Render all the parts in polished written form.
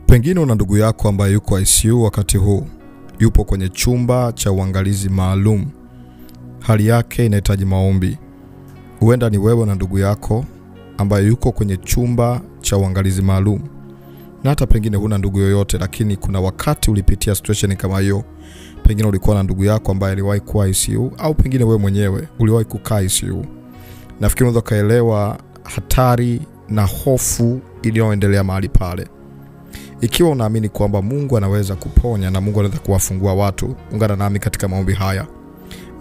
Pengine una ndugu yako ambaye yuko ICU wakati huu, yupo kwenye chumba cha uangalizi maalum. Hali yake inahitaji maombi. Huenda ni wewe na ndugu yako ambaye yuko kwenye chumba cha uangalizi maalum. Na hata pengine huna ndugu yoyote, lakini kuna wakati ulipitia situation kama hiyo. Pengine ulikuwa na ndugu yako ambaye aliwahi kuwa ICU, au pengine wewe mwenyewe uliwahi kukaa ICU. Nafikiri unaweza kaelewa hatari na hofu iliyoendelea mahali pale. Ikiwa unaamini kwamba Mungu anaweza kuponya na Mungu anaweza kuwafungua watu, ungana nami katika maombi haya.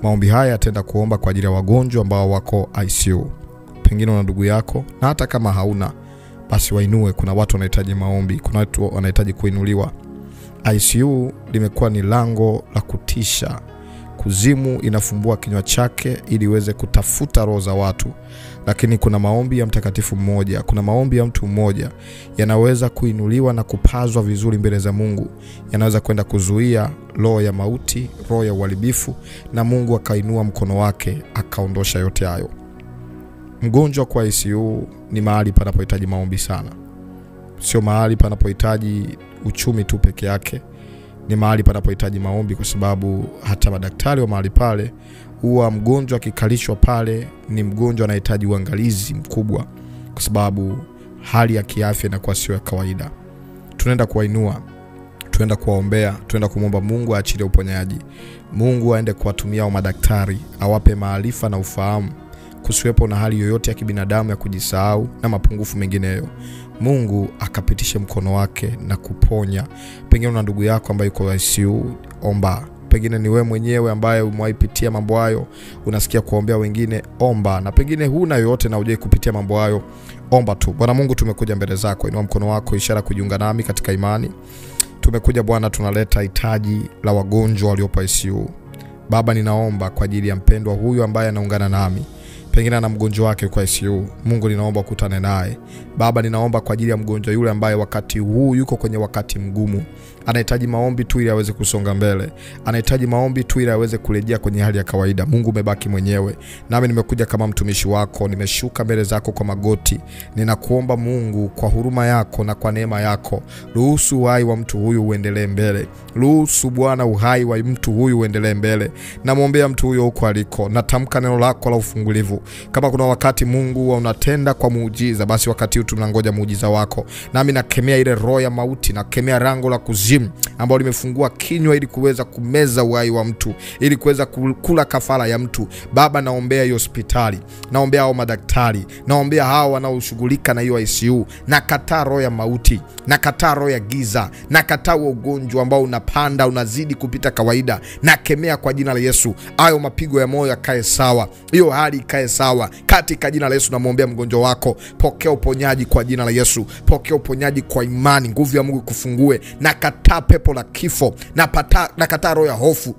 Maombi haya yataenda kuomba kwa ajili ya wagonjwa ambao wako ICU. Pengine una ndugu yako, na hata kama hauna, basi wainue. Kuna watu wanahitaji maombi, kuna watu wanahitaji kuinuliwa. ICU limekuwa ni lango la kutisha. Kuzimu inafumbua kinywa chake ili iweze kutafuta roho za watu. Lakini kuna maombi ya mtakatifu mmoja, kuna maombi ya mtu mmoja yanaweza kuinuliwa na kupazwa vizuri mbele za Mungu. Yanaweza kwenda kuzuia roho ya mauti, roho ya uharibifu, na Mungu akainua mkono wake akaondosha yote hayo. Mgonjwa kwa ICU ni mahali panapohitaji maombi sana. Sio mahali panapohitaji uchumi tu peke yake. Ni mahali panapohitaji maombi, kwa sababu hata madaktari wa mahali pale huwa mgonjwa akikalishwa pale ni mgonjwa anahitaji uangalizi mkubwa, kwa sababu hali ya kiafya inakuwa sio ya kawaida. Tunaenda kuwainua, tunaenda kuwaombea, tunaenda kumwomba Mungu aachilie uponyaji. Mungu aende kuwatumia wa madaktari, awape maarifa na ufahamu, kusiwepo na hali yoyote ya kibinadamu ya kujisahau na mapungufu mengineyo. Mungu akapitishe mkono wake na kuponya. Pengine una ndugu yako ambaye yuko ICU, omba. Pengine ni wewe mwenyewe ambaye umewaipitia mambo hayo, unasikia kuombea wengine, omba. Na pengine huna yoyote na hujai kupitia mambo hayo, omba tu. Bwana Mungu, tumekuja mbele zako, inua mkono wako ishara kujiunga nami katika imani. Tumekuja Bwana, tunaleta hitaji la wagonjwa waliopo ICU. Baba, ninaomba kwa ajili ya mpendwa huyu ambaye anaungana nami. Pengine ana mgonjwa wake kwa ICU. Mungu, ninaomba ukutane naye. Baba, ninaomba kwa ajili ya mgonjwa yule ambaye wakati huu yuko kwenye wakati mgumu. Anahitaji maombi tu ili aweze kusonga mbele. Anahitaji maombi tu ili aweze kurejea kwenye hali ya kawaida. Mungu, umebaki mwenyewe. Nami nimekuja kama mtumishi wako, nimeshuka mbele zako kwa magoti. Ninakuomba Mungu, kwa huruma yako na kwa neema yako, ruhusu uhai wa mtu huyu uendelee mbele. Ruhusu Bwana uhai wa mtu huyu uendelee mbele. Namwombea mtu huyo huko aliko. Natamka neno lako la ufungulivu. Kama kuna wakati Mungu unatenda kwa muujiza, basi wakati huu tunangoja muujiza wako. Nami nakemea ile roho ya mauti, nakemea rango la kuzimu ambalo limefungua kinywa ili kuweza kumeza uhai wa mtu, ili kuweza kula kafara ya mtu. Baba, naombea hiyo hospitali, naombea hao madaktari, naombea hao wanaoshughulika na hiyo ICU. Nakataa roho ya mauti, nakataa roho ya giza, nakataa ugonjwa ambao unapanda unazidi kupita kawaida. Nakemea kwa jina la Yesu, hayo mapigo ya moyo yakae sawa, hiyo hali ikae sawa katika jina la Yesu. Namwombea mgonjwa wako, pokea uponyaji kwa jina la Yesu, pokea uponyaji kwa imani, nguvu ya Mungu kufungue. Nakataa pepo la kifo, nakataa roho ya hofu,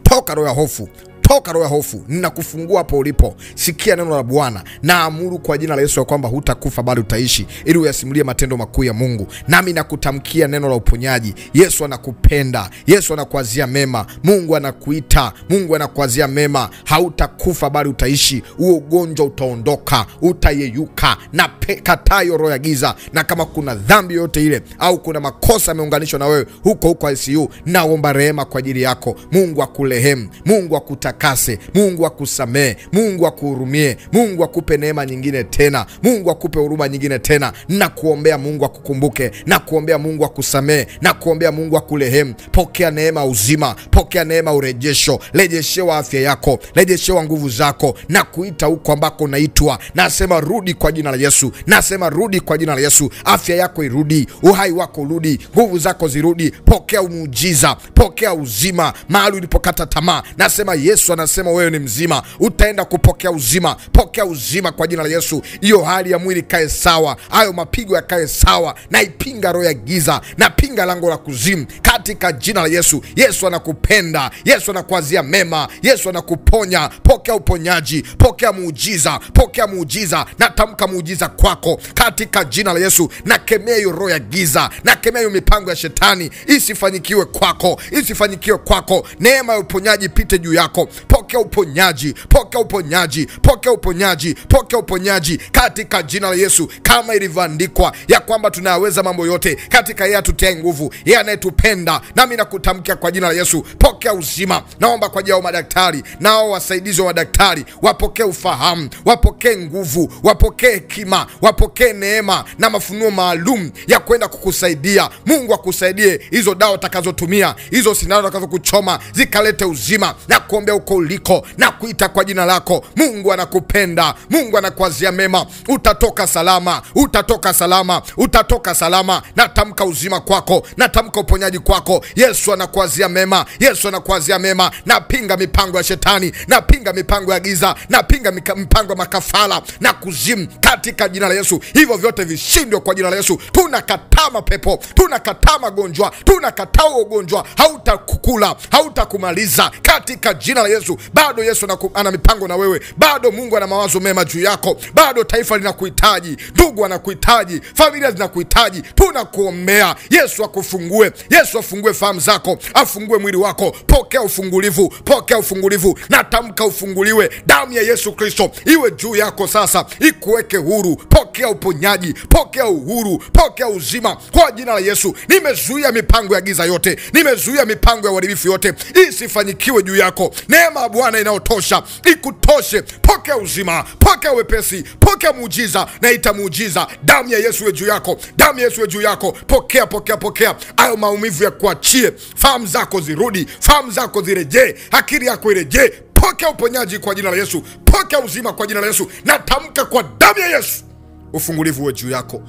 toka roho ya hofu. Toka roho ya hofu, ninakufungua hapo ulipo. Sikia neno la Bwana. Naamuru kwa jina la Yesu ya kwamba hutakufa bali utaishi, ili uyasimulie matendo makuu ya Mungu. Nami nakutamkia neno la uponyaji. Yesu anakupenda, Yesu anakuazia mema. Mungu anakuita, Mungu anakuazia mema. Hautakufa bali utaishi. Huo ugonjwa utaondoka, utayeyuka. Na katayo roho ya giza, na kama kuna dhambi yote ile au kuna makosa yameunganishwa na wewe huko ICU, naomba rehema kwa ajili yako. Mungu akurehemu, Mungu akutakase, Mungu akusamee, Mungu akuhurumie, Mungu akupe neema nyingine tena, Mungu akupe huruma nyingine tena. Na kuombea Mungu akukumbuke, na kuombea Mungu akusamee, na kuombea Mungu akurehemu. Pokea neema uzima, pokea neema urejesho. Rejeshewa afya yako, rejeshewa nguvu zako, na kuita huko ambako unaitwa. Nasema rudi kwa jina la Yesu, nasema rudi kwa jina la Yesu. Afya yako irudi, uhai wako urudi, nguvu zako zirudi. Pokea muujiza, pokea uzima mahali ulipokata tamaa. Nasema Yesu anasema wewe ni mzima, utaenda kupokea uzima. Pokea uzima kwa jina la Yesu. Hiyo hali ya mwili kae sawa, hayo mapigo yakae sawa. Naipinga roho ya giza, napinga lango la kuzimu katika jina la Yesu. Yesu anakupenda, Yesu anakuazia mema, Yesu anakuponya. Pokea uponyaji, pokea muujiza, pokea muujiza. Natamka muujiza kwako katika jina la Yesu. Nakemea hiyo roho ya giza, nakemea hiyo mipango ya shetani isifanyikiwe kwako, isifanyikiwe kwako. Neema ya uponyaji pite juu yako pokea uponyaji, pokea uponyaji, pokea uponyaji, pokea uponyaji katika jina la Yesu, kama ilivyoandikwa ya kwamba tunaweza mambo yote katika yeye atutie nguvu, yeye anayetupenda. Nami nakutamkia kwa jina la Yesu, pokea uzima. Naomba kwa ajili ya madaktari nao wasaidizi wa madaktari, wapokee ufahamu, wapokee nguvu, wapokee hekima, wapokee neema na mafunuo maalum ya kwenda kukusaidia. Mungu akusaidie hizo dawa utakazotumia, hizo sindano utakazokuchoma zikalete uzima, na kuombea uko uliko na kuita kwa jina lako. Mungu anakupenda, Mungu anakuazia mema. Utatoka salama, utatoka salama, utatoka salama. Natamka uzima kwako, natamka uponyaji kwako. Yesu anakuazia mema, Yesu anakuazia mema. Napinga mipango ya shetani, napinga mipango ya giza, napinga mipango ya makafala na kuzimu katika jina la Yesu. Hivyo vyote vishindwe kwa jina la Yesu. Tunakataa mapepo, tunakataa magonjwa, tunakataa ugonjwa. Hautakukula, hautakumaliza katika jina la Yesu. Bado Yesu ana mipango na wewe, bado Mungu ana mawazo mema juu yako, bado taifa linakuhitaji, ndugu anakuhitaji, familia zinakuhitaji. Tunakuombea Yesu akufungue, Yesu afungue fahamu zako, afungue mwili wako. Pokea ufungulivu, pokea ufungulivu. Natamka ufunguliwe. Damu ya Yesu Kristo iwe juu yako sasa, ikuweke huru. Pokea uponyaji, pokea uhuru, pokea uzima kwa jina la Yesu. Nimezuia mipango ya giza yote, nimezuia mipango ya uharibifu yote, isifanyikiwe juu yako. Neema ya Bwana inayotosha ikutoshe. Pokea uzima, pokea wepesi, pokea muujiza. Naita muujiza. Damu ya Yesu iwe juu yako, damu ya Yesu iwe juu yako. Pokea, pokea, pokea. Hayo maumivu ya kuachie, fahamu zako zirudi, fahamu zako zirejee, akili yako irejee. Pokea uponyaji kwa jina la Yesu, pokea uzima kwa jina la Yesu. Natamka kwa damu ya Yesu, ufungulivu uwe juu yako.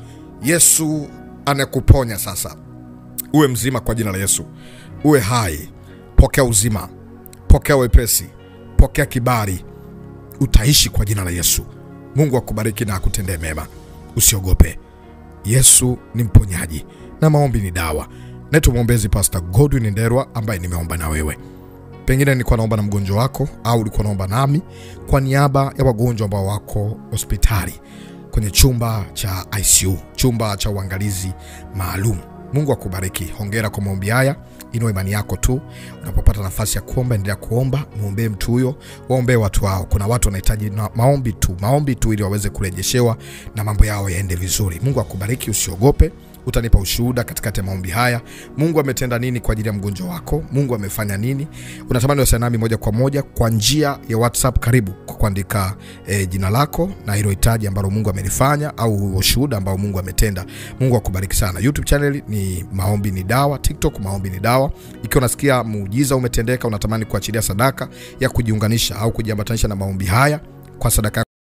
Yesu anakuponya sasa. Uwe mzima kwa jina la Yesu, uwe hai. Pokea uzima, pokea wepesi, pokea kibali. Utaishi kwa jina la Yesu. Mungu akubariki na akutendee mema. Usiogope. Yesu ni mponyaji na maombi ni dawa. Naitwa mwombezi Pastor Godwin Ndelwa, ambaye nimeomba na wewe. Pengine nilikuwa naomba na mgonjwa wako, au ulikuwa naomba nami kwa niaba ya wagonjwa ambao wako hospitali kwenye chumba cha ICU, chumba cha uangalizi maalum. Mungu akubariki. Hongera kwa maombi haya. Inua imani yako tu. Unapopata nafasi ya kuomba, endelea kuomba. Muombe mtu huyo, waombe watu wao. Kuna watu wanahitaji maombi tu ili waweze kurejeshewa na mambo yao yaende vizuri. Mungu akubariki, usiogope. Utanipa ushuhuda katikati ya maombi haya. Mungu ametenda nini kwa ajili ya mgonjwa wako? Mungu amefanya nini? Unatamani wasiliane nami moja kwa moja kwa njia ya WhatsApp? Karibu kwa kuandika jina lako na hilo hitaji ambalo Mungu amelifanya au ushuhuda ambao Mungu ametenda. Mungu akubariki sana. YouTube channel ni Maombi ni Dawa, TikTok Maombi ni Dawa. Ikiwa unasikia muujiza umetendeka, unatamani kuachilia sadaka ya kujiunganisha au kujiambatanisha na maombi haya kwa sadaka